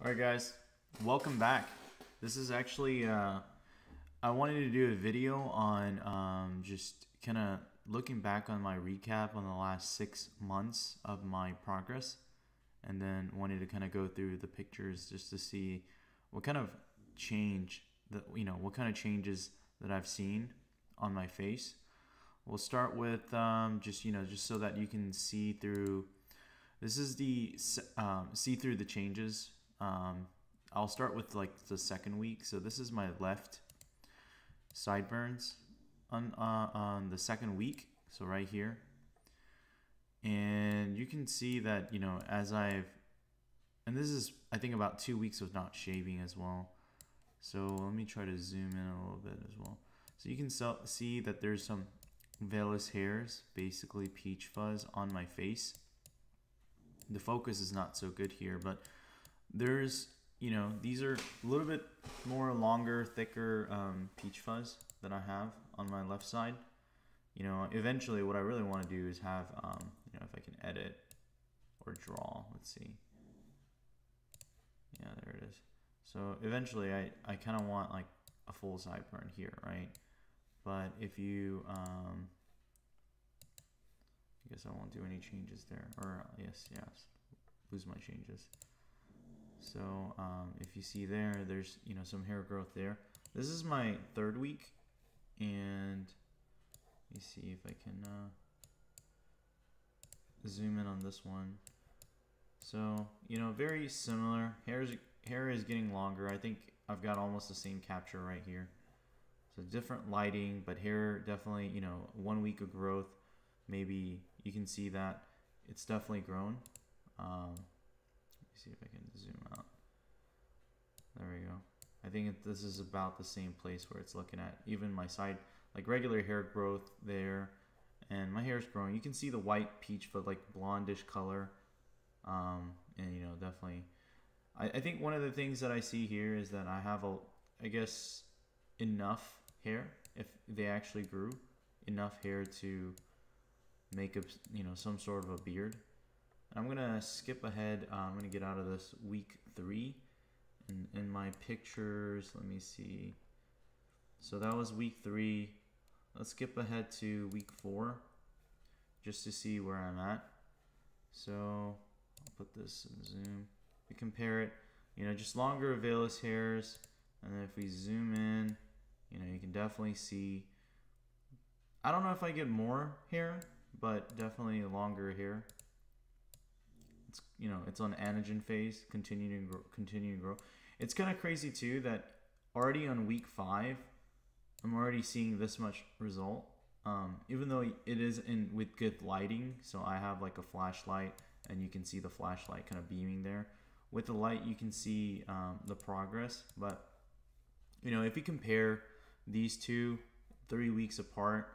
Alright guys, welcome back. This is actually, I wanted to do a video on just kind of looking back on my recap on the last 6 months of my progress, and then wanted to kind of go through the pictures just to see what kind of change what kind of changes that I've seen on my face. We'll start with just so that you can see through. This is the see through the changes. I'll start with like the second week. So this is my left sideburns on the second week. So right here, and you can see that as and this is I think about 2 weeks of not shaving as well. So let me try to zoom in a little bit as well. So you can see that there's some vellus hairs, basically peach fuzz on my face. The focus is not so good here, but there's these are a little bit more longer, thicker peach fuzz that I have on my left side. Eventually what I really want to do is have if I can edit or draw, let's see. Yeah, there it is. So eventually I kind of want like a full sideburn here, right? But if you I guess I won't do any changes there, or yes, lose my changes. So if you see there's some hair growth there. This is my third week, and let me see if I can zoom in on this one. So very similar. Hair is getting longer. I think I've got almost the same capture right here. So different lighting, but hair definitely 1 week of growth. Maybe you can see that it's definitely grown. Let me see if I can zoom out. There we go. I think this is about the same place where it's looking at. Even my side, like regular hair growth there, and my hair is growing. You can see the white peach foot, like blondish color, and definitely. I think one of the things that I see here is that I have I guess enough hair, if they actually grew enough hair to make some sort of a beard. I'm gonna skip ahead. I'm gonna get out of this week 3, and in my pictures, let me see. So that was week 3. Let's skip ahead to week 4 just to see where I'm at. So I'll put this in zoom. We compare it, just longer vellus hairs, and then if we zoom in, you can definitely see. I don't know if I get more hair, but definitely longer hair. It's on anagen phase, continuing to grow. It's kind of crazy too that already on week 5, I'm already seeing this much result. Even though it is with good lighting, so I have like a flashlight, and you can see the flashlight kind of beaming there. With the light, you can see the progress. But if you compare these two, 3 weeks apart,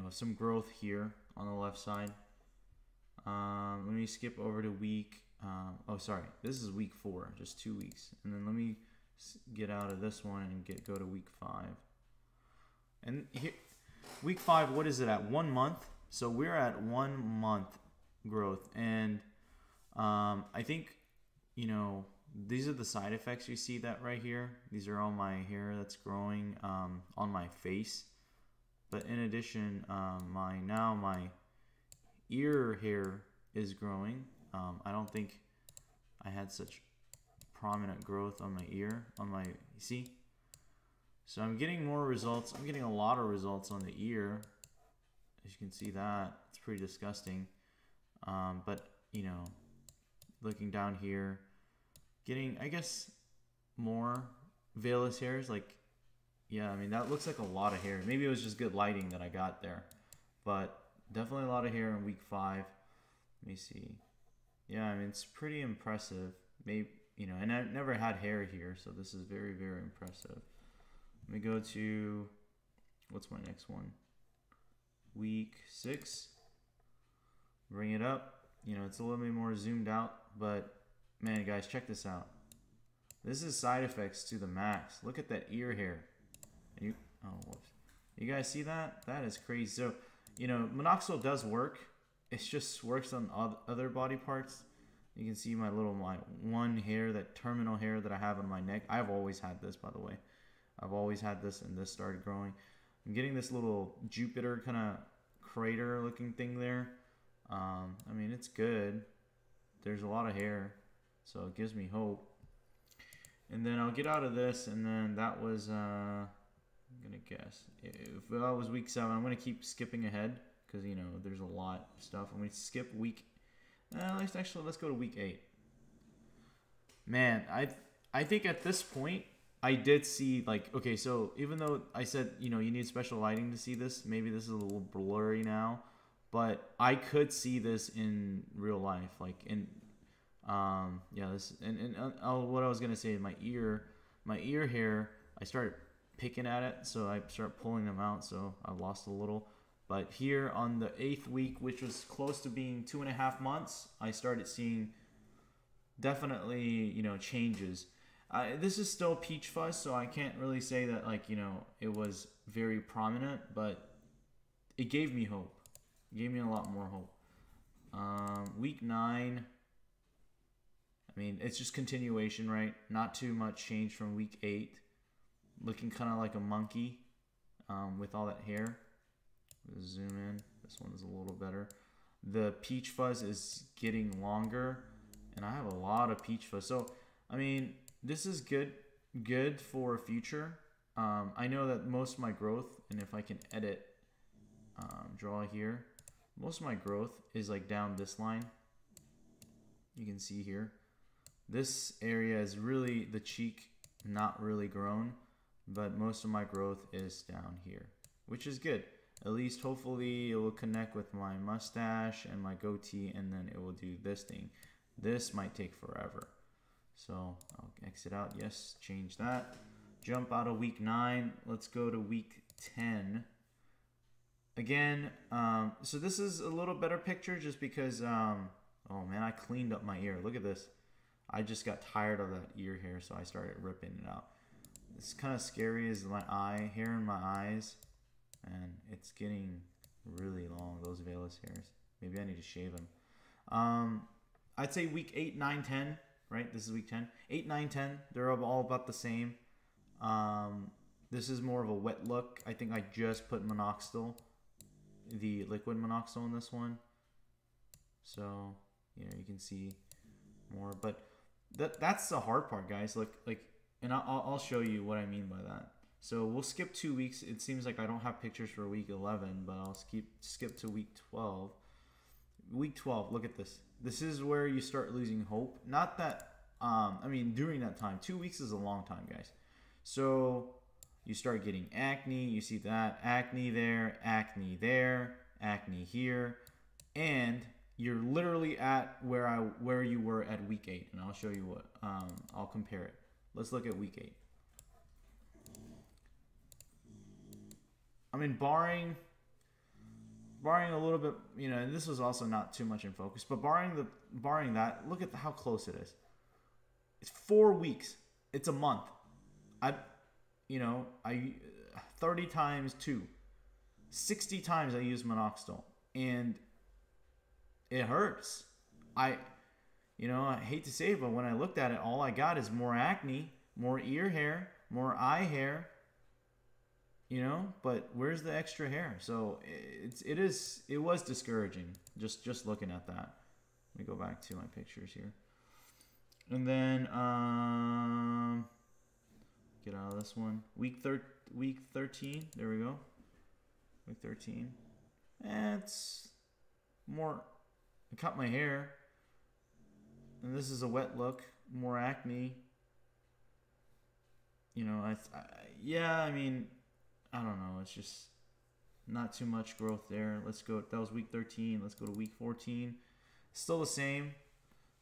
some growth here on the left side. Let me skip over to week, oh sorry, this is week 4, just 2 weeks. And then let me get out of this one and go to week 5. And here, week 5, what is it at? 1 month. So we're at 1 month growth. And I think, these are the side effects. You see that right here. These are all my hair that's growing on my face. But in addition, my ear hair is growing. I don't think I had such prominent growth on my ear, you see? So I'm getting more results. I'm getting a lot of results on the ear. As you can see that, it's pretty disgusting. But, looking down here, getting, I guess, more vellus hairs. Like, yeah, I mean, that looks like a lot of hair. Maybe it was just good lighting that I got there. But definitely a lot of hair in week 5. Let me see. Yeah, I mean, it's pretty impressive. Maybe, and I've never had hair here, so this is very, very impressive. Let me go to, what's my next one? Week 6. Bring it up. It's a little bit more zoomed out, but man, guys, check this out. This is side effects to the max. Look at that ear hair. Oh, whoops. You guys see that? That is crazy. So, Minoxidil does work. It just works on other body parts. You can see my one hair, that terminal hair that I have on my neck. I've always had this, by the way. I've always had this, and this started growing. I'm getting this little Jupiter kind of crater looking thing there. I mean, it's good. There's a lot of hair, so it gives me hope. And then I'll get out of this, and then that was, I'm gonna guess, if that was week 7, I'm gonna keep skipping ahead, because, you know, there's a lot of stuff. I'm gonna skip week, let's go to week 8. Man, I think at this point, I did see, like, okay, so even though I said, you know, you need special lighting to see this, maybe this is a little blurry now, but I could see this in real life, like in, yeah, this, and what I was gonna say, my ear hair, I started picking at it, so I started pulling them out, so I lost a little. But here on the 8th week, which was close to being 2.5 months, I started seeing definitely, you know, changes. This is still peach fuzz, so I can't really say that, like, you know, it was very prominent, but it gave me hope. It gave me a lot more hope. Week 9, I mean, it's just continuation, right? Not too much change from week 8. Looking kind of like a monkey with all that hair. Zoom in. This one is a little better. The peach fuzz is getting longer, and I have a lot of peach fuzz. So, I mean, this is good for future. I know that most of my growth, and if I can edit, draw here, most of my growth is like down this line. You can see here. This area is really the cheek, not really grown, but most of my growth is down here, which is good. At least hopefully it will connect with my mustache and my goatee, and then it will do this thing. This might take forever. So I'll exit out. Yes, change that. Jump out of week 9. Let's go to week 10. Again, so this is a little better picture just because, oh man, I cleaned up my ear. Look at this. I just got tired of that ear hair, so I started ripping it out. It's kind of scary is my hair in my eyes, and it's getting really long, those vellus hairs. Maybe I need to shave them. I'd say week 8, 9, 10, right? This is week 10. 8, 9, 10, they're all about the same. This is more of a wet look. I think I just put Minoxidil, the liquid Minoxidil in this one. So, you know, you can see more, but that's the hard part, guys. Like, and I'll show you what I mean by that. So we'll skip 2 weeks. It seems like I don't have pictures for week 11, but I'll skip to week 12. Week 12, look at this. This is where you start losing hope. Not that, I mean, during that time, 2 weeks is a long time, guys. So you start getting acne. You see that acne there, acne here, and you're literally at where you were at week 8, and I'll show you what. I'll compare it. Let's look at week 8. I mean, barring a little bit, you know, and this was also not too much in focus, but barring that, look at how close it is. It's 4 weeks. It's a month. 30 times 2, 60 times I use Minoxidil, and it hurts. I hate to say it, but when I looked at it, all I got is more acne, more ear hair, more eye hair. You know, but where's the extra hair? So it was discouraging just looking at that. Let me go back to my pictures here, and then get out of this one. Week 13. There we go. Week 13. It's more. I cut my hair, and this is a wet look. More acne. You know, yeah. I mean, I don't know. It's just not too much growth there. Let's go. That was week 13. Let's go to week 14. Still the same.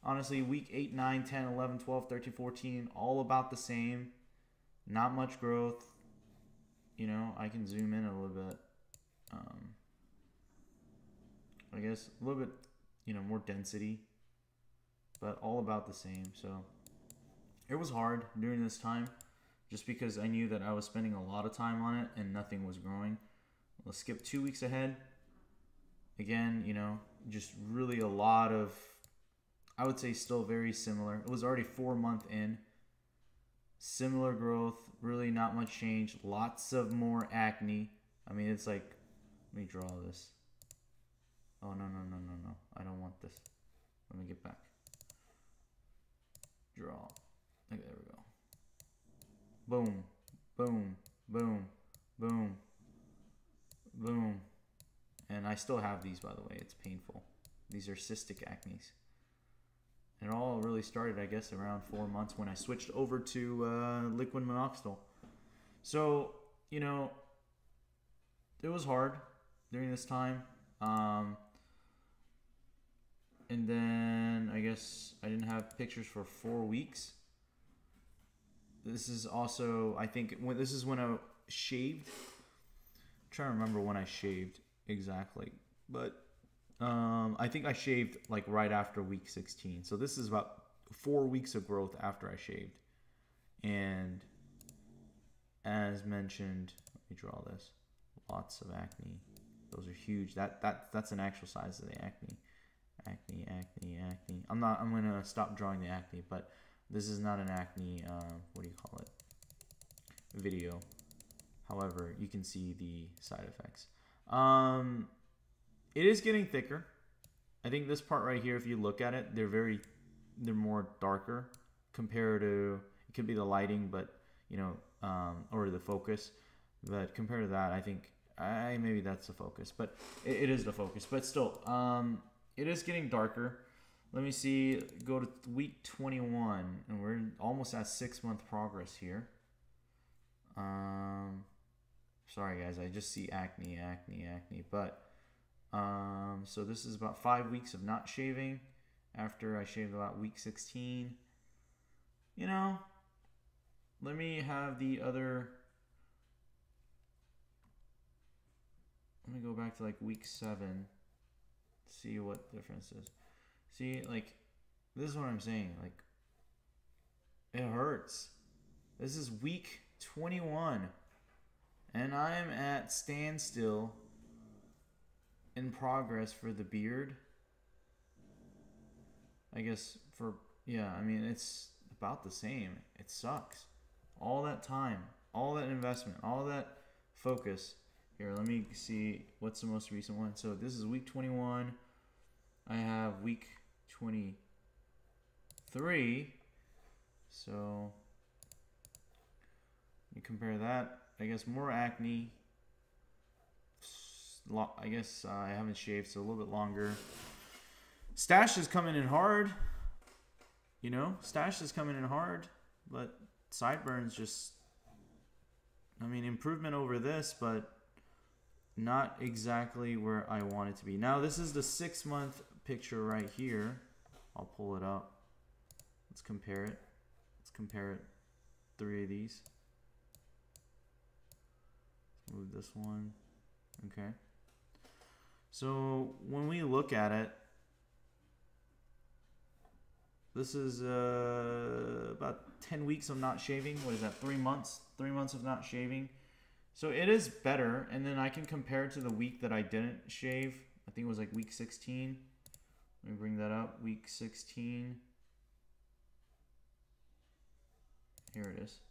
Honestly, week 8, 9, 10, 11, 12, 13, 14, all about the same. Not much growth. You know, I can zoom in a little bit. I guess a little bit, you know, more density. But all about the same. So it was hard during this time, just because I knew that I was spending a lot of time on it and nothing was growing. Let's skip 2 weeks ahead. Again, you know, just really a lot of I would say still very similar. It was already 4 months in. Similar growth, really not much change. Lots of more acne. I mean, it's like, let me draw this. Oh, no. I don't want this. Let me get back. Draw. Okay, there we go. Boom, boom, boom, boom, boom. And I still have these, by the way. It's painful. These are cystic acnes. And it all really started, I guess, around 4 months when I switched over to liquid minoxidil. So, you know, it was hard during this time. And then I guess I didn't have pictures for 4 weeks. This is also, I think, this is when I shaved. I'm trying to remember when I shaved exactly. But I think I shaved like right after week 16. So this is about 4 weeks of growth after I shaved. And as mentioned, let me draw this. Lots of acne. Those are huge. That's an actual size of the acne. Acne. I'm gonna stop drawing the acne, but this is not an acne, what do you call it, video. However, you can see the side effects. It is getting thicker. I think this part right here, if you look at it, they're more darker compared to, it could be the lighting, but you know, or the focus, but compared to that, I think maybe that's the focus, but it is the focus, but still, it is getting darker. Let me see, go to week 21, and we're almost at 6 month progress here. Sorry guys, I just see acne, but so this is about 5 weeks of not shaving after I shaved about week 16. You know, let me have the other, let me go back to like week 7, see what difference is. See, like, this is what I'm saying, like, it hurts. This is week 21, and I'm at standstill in progress for the beard. I guess for, yeah, I mean, it's about the same. It sucks. All that time, all that investment, all that focus. Here, let me see what's the most recent one. So this is week 21. I have week 23. So you compare that. I guess more acne. I guess I haven't shaved, so a little bit longer. Stash is coming in hard. You know, stash is coming in hard, but sideburns just, I mean, improvement over this, but not exactly where I want it to be. Now, this is the 6 month picture right here. I'll pull it up. Let's compare it. Let's compare it. 3 of these. Let's move this one. Okay. So when we look at it, this is about 10 weeks of not shaving. What is that? 3 months? 3 months of not shaving. So it is better. And then I can compare it to the week that I didn't shave. I think it was like week 16. Let me bring that up. Week 16. Here it is.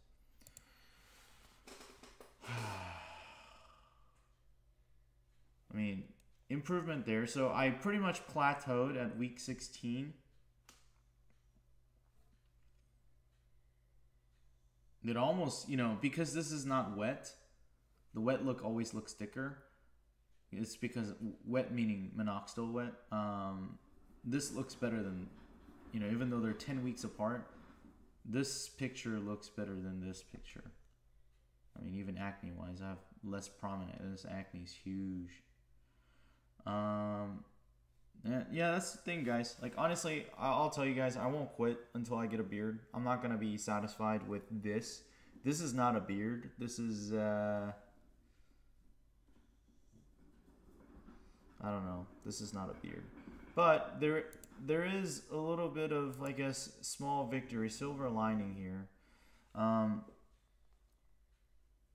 I mean, improvement there. So I pretty much plateaued at week 16. It almost, you know, because this is not wet, the wet look always looks thicker. It's because wet meaning minoxidil wet. This looks better than, you know, even though they're 10 weeks apart, this picture looks better than this picture. I mean, even acne wise, I have less prominent. This acne is huge. Yeah, that's the thing, guys. Like, honestly, I'll tell you guys, I won't quit until I get a beard. I'm not gonna be satisfied with this. This is not a beard. This is I don't know. This is not a beard. But there is a little bit of, I guess, small victory, silver lining here.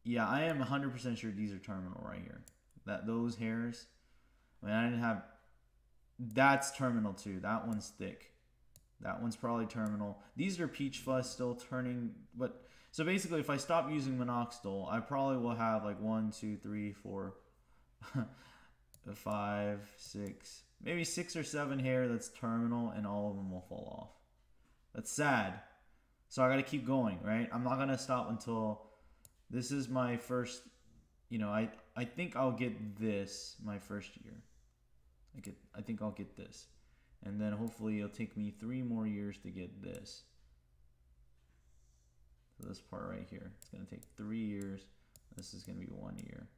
Yeah, I am 100% sure these are terminal right here. That those hairs, I mean, I didn't have, that's terminal too. That one's thick. That one's probably terminal. These are peach fuzz still turning, but so basically if I stop using minoxidil, I probably will have like 1, 2, 3, 4, 5, 6, maybe 6 or 7 hair that's terminal, and all of them will fall off. That's sad. So I gotta keep going, right? I'm not gonna stop until this is my first, you know, I think I'll get this my first year. I think I'll get this. And then hopefully it'll take me 3 more years to get this. So this part right here, it's gonna take 3 years. This is gonna be 1 year.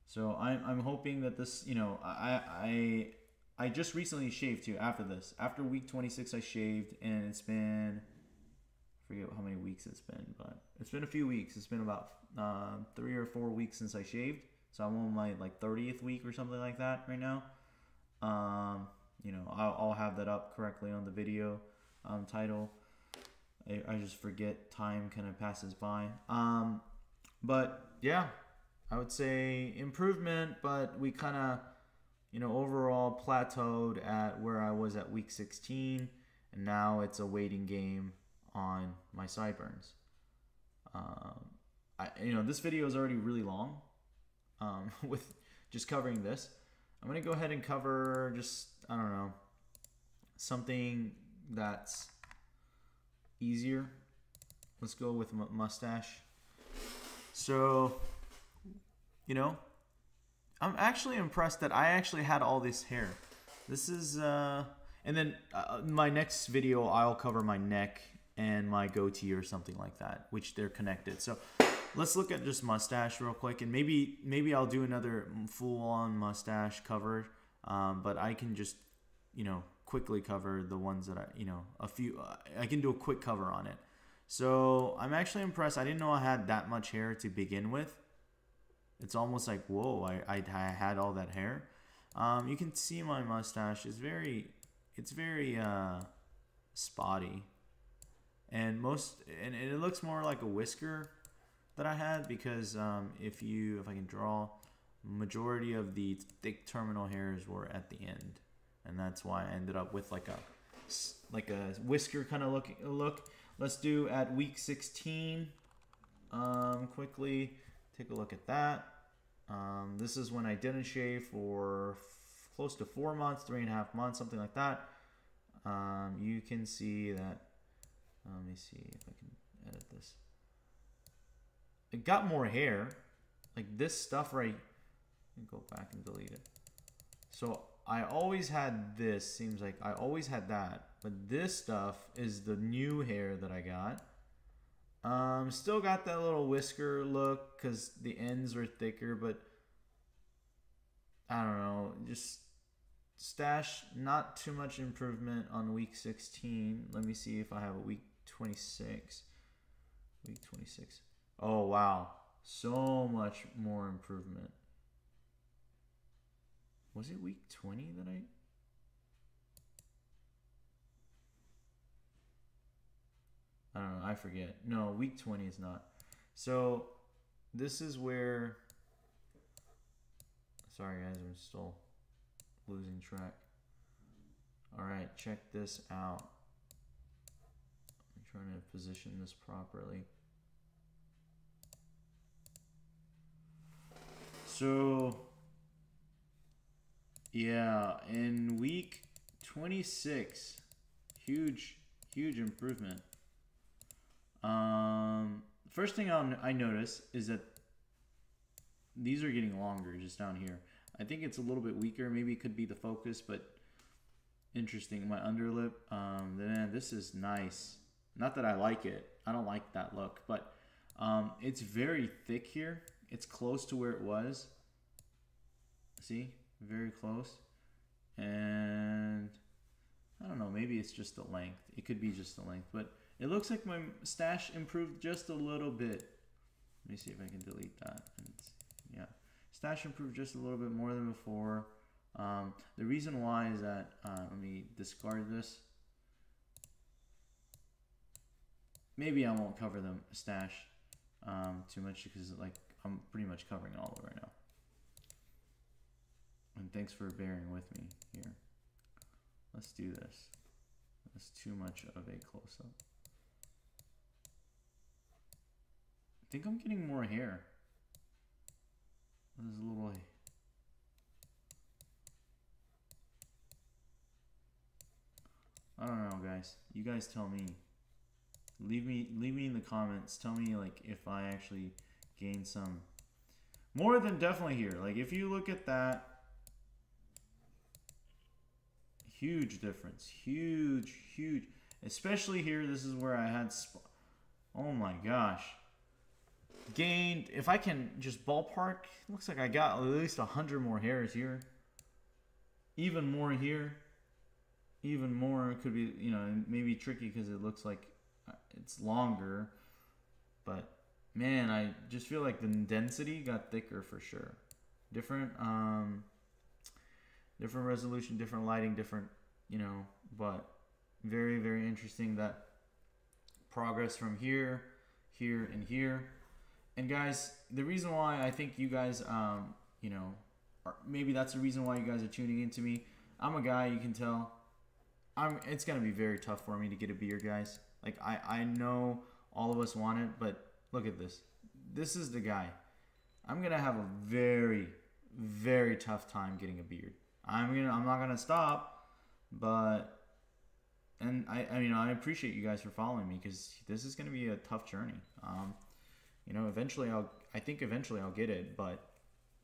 So I'm hoping that this, you know, I just recently shaved too after this. After week 26 I shaved, and it's been, I forget how many weeks it's been, but it's been a few weeks. It's been about 3 or 4 weeks since I shaved. So I'm on my like 30th week or something like that right now. You know, I'll have that up correctly on the video title. I just forget, time kind of passes by. But yeah, I would say improvement, but we kind of, you know, overall plateaued at where I was at week 16, and now it's a waiting game on my sideburns. You know, this video is already really long with just covering this. I'm going to go ahead and cover just, I don't know, something that's easier. Let's go with mustache. So, you know, I'm actually impressed that I actually had all this hair. This is, and then my next video, I'll cover my neck and my goatee or something like that, which they're connected. So let's look at just mustache real quick, and maybe I'll do another full-on mustache cover, but I can just, you know, quickly cover the ones that I can do a quick cover on it. So I'm actually impressed. I didn't know I had that much hair to begin with. It's almost like, whoa, I had all that hair. You can see my mustache is very spotty, and it looks more like a whisker that I had, because if I can draw, majority of the thick terminal hairs were at the end, and that's why I ended up with like a whisker kind of look. Let's do at week 16. Quickly take a look at that. This is when I didn't shave for close to 4 months, 3.5 months, something like that. You can see that. Let me see if I can edit this. It got more hair, like this stuff right. Let me go back and delete it. So I always had this, seems like I always had that, but this stuff is the new hair that I got. Still got that little whisker look because the ends are thicker, but I don't know, just stash, not too much improvement on week 16. Let me see if I have a week 26. Week 26. Oh wow, so much more improvement. Was it week 20 that I don't know, I forget. No, week 20 is not. So this is where, sorry guys, I'm still losing track. All right, check this out. I'm trying to position this properly. So yeah, in week 26, huge improvement. First thing I notice is that these are getting longer just down here. I think it's a little bit weaker. Maybe it could be the focus, but interesting. My underlip, man, this is nice. Not that I like it. I don't like that look, but it's very thick here. It's close to where it was. See, very close. And I don't know, maybe it's just the length. It could be just the length, but it looks like my stash improved just a little bit. Let me see if I can delete that. Yeah, stash improved just a little bit more than before. The reason why is that, let me discard this. Maybe I won't cover the stash too much, because like I'm pretty much covering all of it right now. And thanks for bearing with me here. Let's do this. That's too much of a close-up. I think I'm getting more hair. There's a little... I don't know, guys. You guys tell me. Leave me in the comments. Tell me like if I actually gained some more than definitely here. Like if you look at that, huge difference. Huge. Especially here. This is where I had. Oh my gosh. Gained. If I can just ballpark, looks like I got at least 100 more hairs here. Even more here. Even more. It could be, you know, maybe tricky because it looks like it's longer, but man, I just feel like the density got thicker for sure. Different resolution, different lighting, different, you know, but very, very interesting that progress from here, here, and here. And guys, the reason why I think you guys, you know, maybe that's the reason why you guys are tuning into me. I'm a guy, you can tell. It's gonna be very tough for me to get a beard, guys. Like I know all of us want it, but look at this. This is the guy. I'm gonna have a very, very tough time getting a beard. I'm not gonna stop, but I appreciate you guys for following me because this is gonna be a tough journey. You know, eventually I think eventually I'll get it, but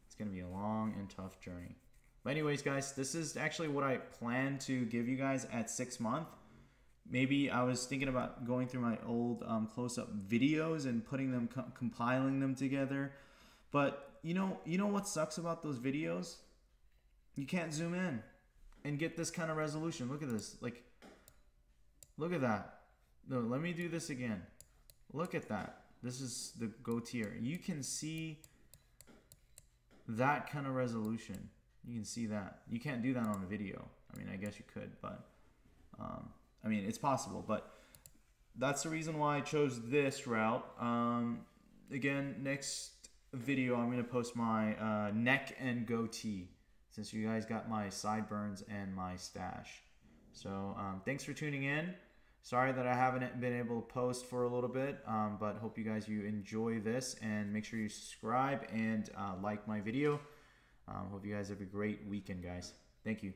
it's gonna be a long and tough journey. But anyways, guys, this is actually what I plan to give you guys at 6 months. Maybe I was thinking about going through my old close-up videos and putting them, compiling them together. But you know what sucks about those videos? You can't zoom in and get this kind of resolution. Look at this. Like, look at that. No, let me do this again. Look at that. This is the goatee. You can see that kind of resolution. You can see that. You can't do that on a video. I mean, I guess you could, but I mean, it's possible. But that's the reason why I chose this route. Again, next video, I'm going to post my neck and goatee, since you guys got my sideburns and my stash. So thanks for tuning in. Sorry that I haven't been able to post for a little bit, but hope you guys enjoy this, and make sure you subscribe and like my video. Hope you guys have a great weekend, guys. Thank you.